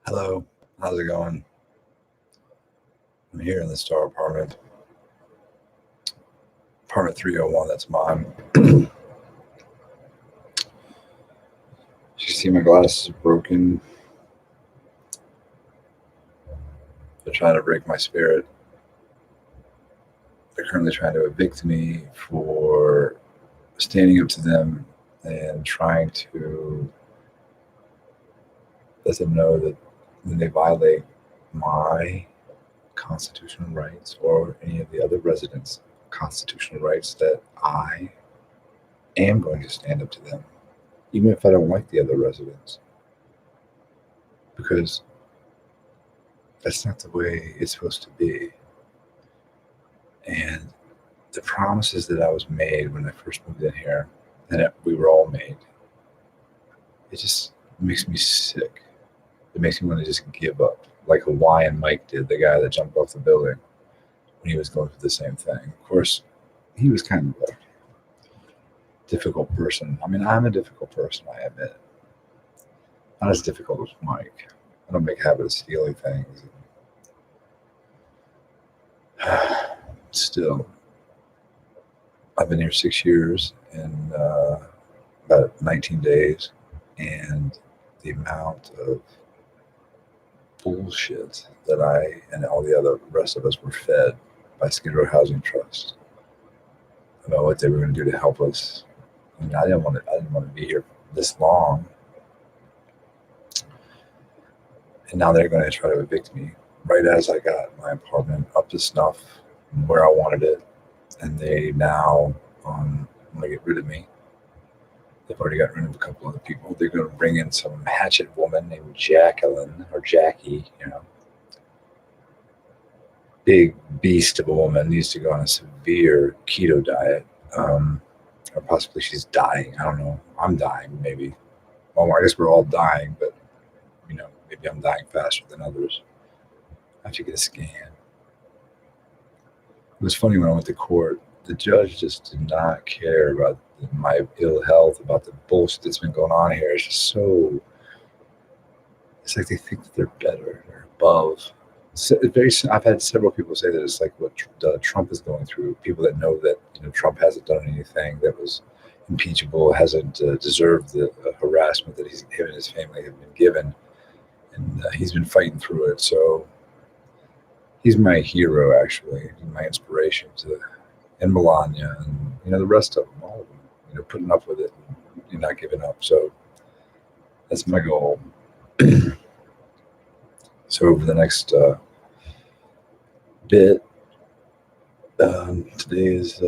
Hello, how's it going? I'm here in the Star apartment, apartment 301. That's mine. You see, my glasses are broken. They're trying to break my spirit. They're currently trying to evict me for standing up to them and trying to let them know that when they violate my constitutional rights or any of the other residents' constitutional rights, that I am going to stand up to them, even if I don't like the other residents, because that's not the way it's supposed to be. And the promises that I was made when I first moved in here, and that we were all made, it just makes me sick. It makes me want to just give up, like Hawaiian Mike did, the guy that jumped off the building when he was going through the same thing. Of course, he was kind of a difficult person. I mean, I'm a difficult person, I admit. Not as difficult as Mike. I don't make a habit of stealing things. Still, I've been here 6 years and about 19 days, and the amount of bullshit that I and all the other rest of us were fed by Skidrow Housing Trust about what they were going to do to help us. I mean, I didn't want to be here this long, and now they're going to try to evict me right as I got my apartment up to snuff where I wanted it, and they now want to get rid of me. They've already got rid of a couple other people. They're going to bring in some hatchet woman named Jacqueline or Jackie, big beast of a woman, needs to go on a severe keto diet. Or possibly she's dying. I don't know. I'm dying, maybe. Well, I guess we're all dying, but, maybe I'm dying faster than others. I have to get a scan. It was funny when I went to court. The judge just did not care about my ill health, about the bullshit that's been going on here. It's just so. It's like they think that they're better, they're above. I've had several people say that it's like what Trump is going through. People that know that Trump hasn't done anything that was impeachable, hasn't deserved the harassment that him and his family have been given, and he's been fighting through it. So he's my hero, actually, my inspiration and Melania, and the rest of them, all of them, putting up with it and not giving up. So that's my goal. So over the next bit, today is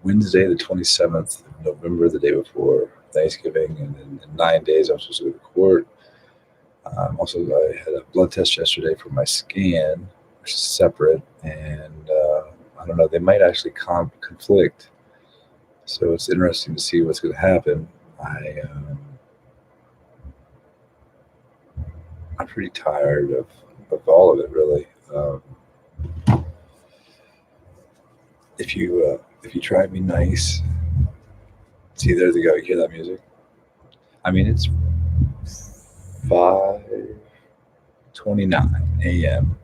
Wednesday, the 27th of November, the day before Thanksgiving, and in 9 days I'm supposed to go to court. Also, I had a blood test yesterday for my scan, which is separate, and I don't know, they might actually conflict. So it's interesting to see what's going to happen. I'm pretty tired of all of it, really. If you try to be nice, see, there they go. You hear that music? I mean, it's 5:29 a.m.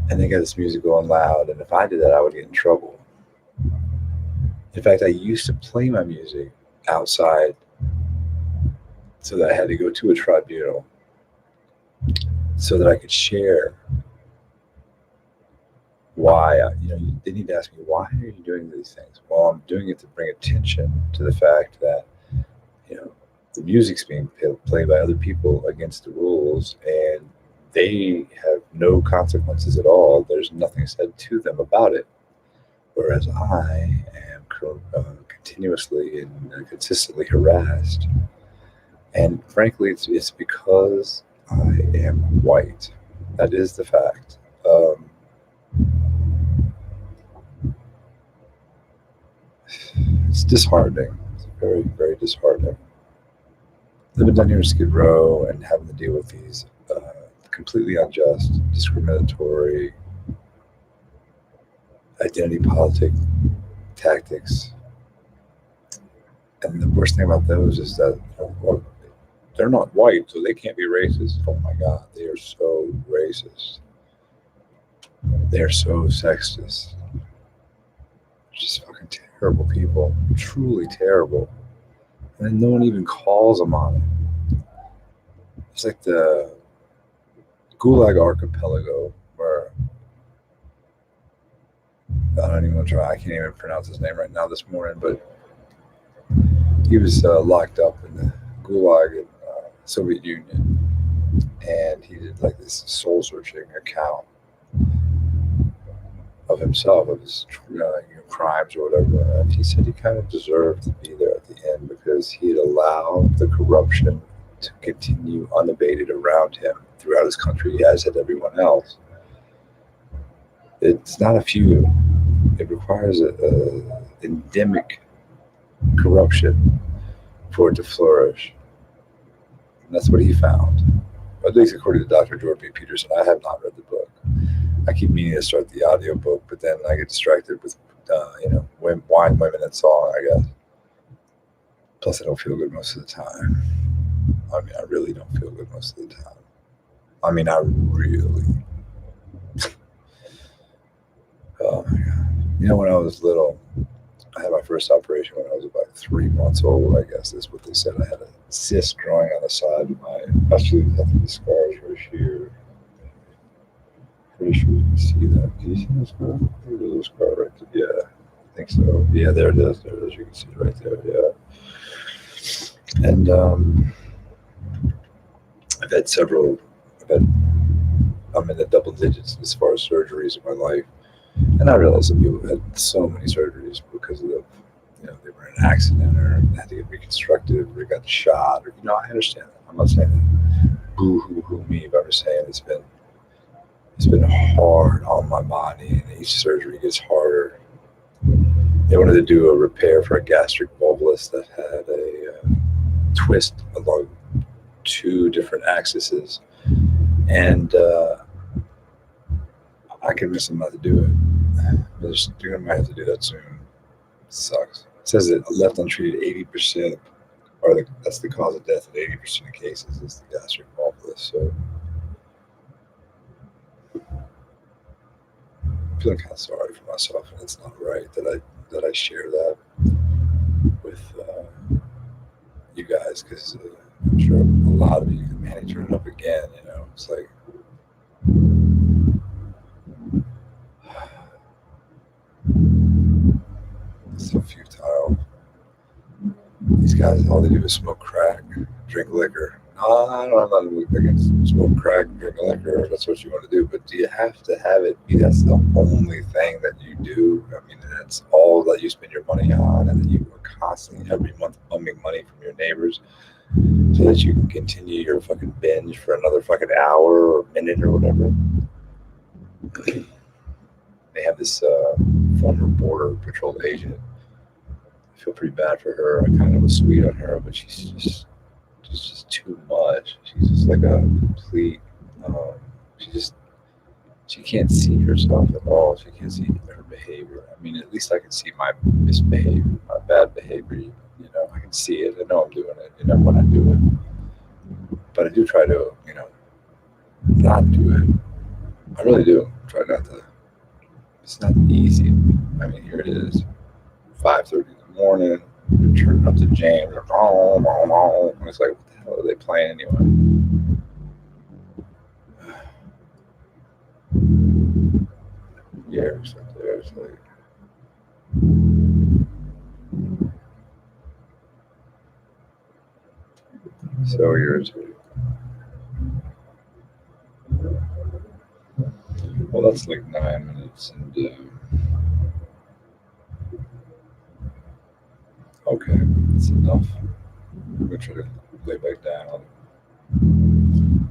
and they got this music going loud. And if I did that, I would get in trouble. In fact, I used to play my music outside, so that I had to go to a tribunal so that I could share why. They need to ask me, why are you doing these things? Well, I'm doing it to bring attention to the fact that the music's being played by other people against the rules, and they have no consequences at all. There's nothing said to them about it, whereas I am continuously and consistently harassed. And frankly, it's because I am white. That is the fact. It's disheartening. It's very, very disheartening. Living down here in Skid Row and having to deal with these completely unjust, discriminatory identity politic tactics. And the worst thing about those is that well, they're not white, so they can't be racist. Oh my God, they are so racist. They're so sexist. Just fucking terrible people. Truly terrible. And then no one even calls them on it. It's like the Gulag Archipelago, where I don't even want to try. I can't even pronounce his name right now this morning, but he was locked up in the Gulag in Soviet Union, and he did like this soul-searching account of himself, of his crimes or whatever. And he said he kind of deserved to be there at the end because he had allowed the corruption to continue unabated around him throughout his country, as had everyone else. It's not a few. It requires a endemic corruption for it to flourish. And that's what he found. At least according to Dr. Jordan B. Peterson. I have not read the book. I keep meaning to start the audio book, but then I get distracted with, wine, women, and song, I guess. Plus, I don't feel good most of the time. I mean, I really don't feel good most of the time. I mean, I really. Oh my God. You know, when I was little, I had my first operation when I was about 3 months old, I guess is what they said. I had a cyst growing on the side of my, actually, I think the scars right here. Pretty sure you can see that. Can you see that scar? There's a little scar right there. Yeah, I think so. Yeah, there it is. There it is. You can see it right there. Yeah. And I've had several, I'm in the double digits as far as surgeries in my life. And I realize that people have had so many surgeries because of the, they were in an accident or had to get reconstructed or got shot. Or, I understand that. I'm not saying that boo hoo me, but I'm just saying it's been hard on my body, and each surgery gets harder. They wanted to do a repair for a gastric volvulus that had a twist along 2 different axes, and I convinced them not to do it. They're going to have to do that soon. It sucks. It says that left untreated, 80%, that's the cause of death in 80% of cases is the gastric volvulus. So I'm feeling kind of sorry for myself, and it's not right that I share that with you guys, because I'm sure a lot of you can manage it up again. It's like it's so futile. These guys, all they do is smoke crack, drink liquor. No, I don't have nothing against smoke crack, drink liquor. That's what you want to do. But do you have to have it be that's the only thing that you do? I mean, that's all that you spend your money on, and then you are constantly every month bumming money from your neighbors so that you can continue your fucking binge for another fucking hour or minute or whatever. They have this former border patrol agent. I feel pretty bad for her. I kind of was sweet on her, but she's just too much. She's just like a complete. She can't see herself at all. She can't see her behavior. I mean, at least I can see my misbehavior, my bad behavior. I can see it. I know I'm doing it. When I do it, but I do try to, not do it. I really do try not to. It's not easy. I mean, here it is, 5:30 in the morning. You're turning up the jam. And it's like, what the hell are they playing anyway? Yeah, it's like there's like. So irritating. Well, that's like 9 minutes, and okay, that's enough. I'm gonna try to lay back down.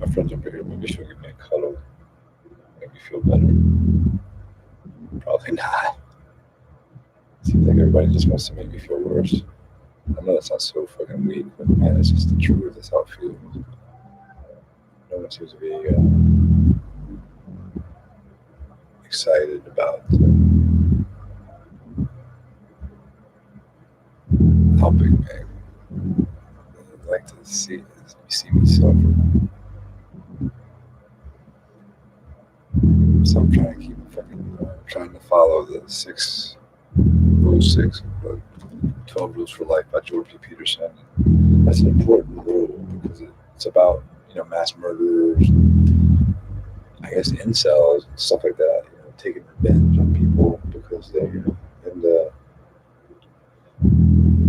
My friend's up here. Maybe she'll give me a cuddle, make me feel better. Probably not. Seems like everybody just wants to make me feel worse. I know that sounds so fucking weak, but man, it's just the truth. That's how it feels. No one seems to be excited about helping me. I'd like to see me suffer. So I'm trying to keep trying to follow the 12 Rules for Life by Jordan P. Peterson. That's an important rule because it's about mass murderers, I guess incels and stuff like that. Taking revenge on people because they and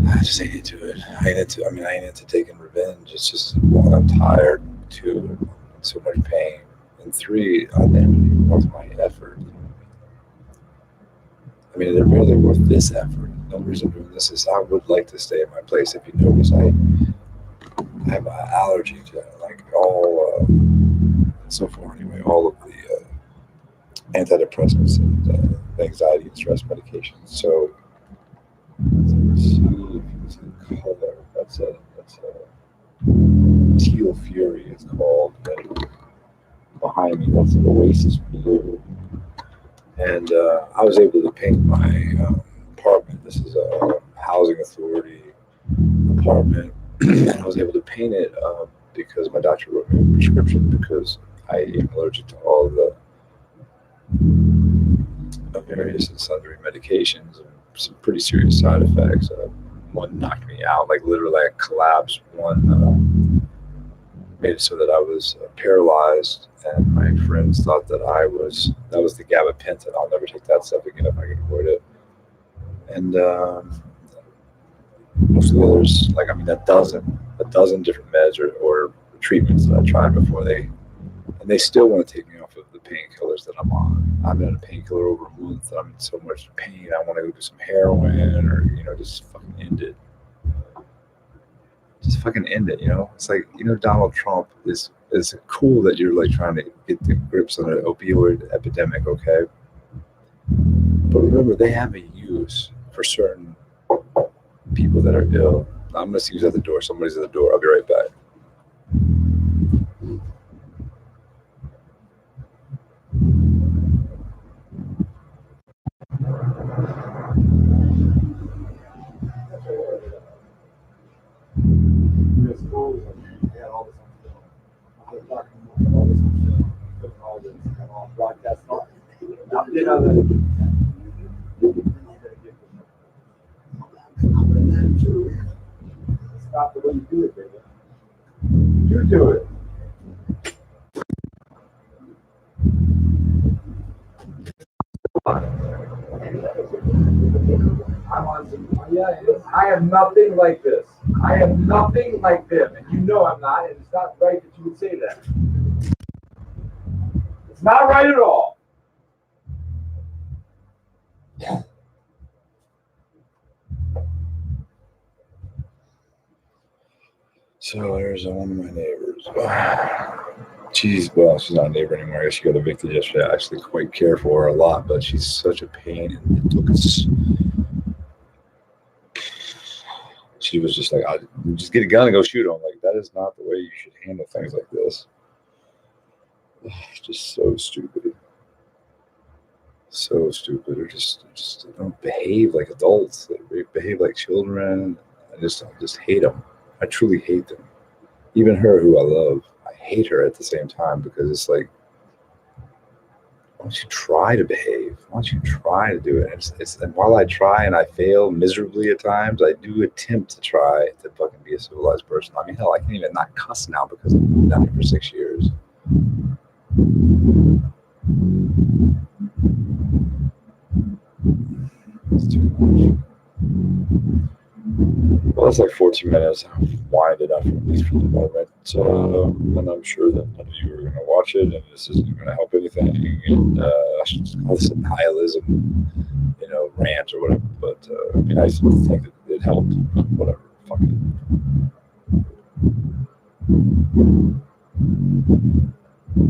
I just ain't into it. I ain't into taking revenge. It's just one, I'm tired. Two, I'm in so much pain. And three, they're not worth my effort. I mean, they're barely worth this effort. The only reason I'm doing this is I would like to stay at my place. If you notice, I have an allergy to like all, so far anyway, all of the antidepressants and anxiety and stress medications. So let's see if you can see the color. That's a Teal Fury. It's called. Behind me, that's an Oasis blue. And I was able to paint my apartment. This is a housing authority apartment. And I was able to paint it because my doctor wrote me a prescription because I am allergic to all the various and sundry medications and some pretty serious side effects. One knocked me out, like literally I collapsed. One made it so that I was paralyzed, and my friends thought that that was the gabapentin. I'll never take that stuff again if I can avoid it. And most of the others, a dozen different meds or treatments that I tried before they still want to take me off of the painkillers that I'm on. I'm on a painkiller over a month. I'm in so much pain. I want to go do some heroin or just fucking end it. Just fucking end it, It's like, Donald Trump is cool that you're like trying to get the grips on an opioid epidemic, okay? But remember, they have a use for certain people that are ill. I'm gonna see who's at the door. Somebody's at the door. I'll be right back. Stop the way you do it, baby. You do it. I am nothing like this. I am nothing like them, and I'm not, and it's not right that you would say that. It's not right at all. So there's one of my neighbors. She's not a neighbor anymore. I guess she got evicted yesterday. I actually quite care for her a lot, but she's such a pain. And look, she was just like, just get a gun and go shoot him. Like, that is not the way you should handle things like this. Just so stupid. So stupid. Or just don't behave like adults. They behave like children. I just hate them. I truly hate them. Even her, who I love, I hate her at the same time because it's like, why don't you try to behave? Why don't you try to do it? And while I try and I fail miserably at times, I do attempt to try to fucking be a civilized person. I mean, hell, I can't even not cuss now because I've been down here for 6 years. It's too much. Well, that's like 14 minutes. I've winded up at least for the moment. And I'm sure that none of you are going to watch it, and this isn't going to help anything. And I should just call this a nihilism, rant or whatever. But it'd be nice to think that it helped. Whatever. Fuck it.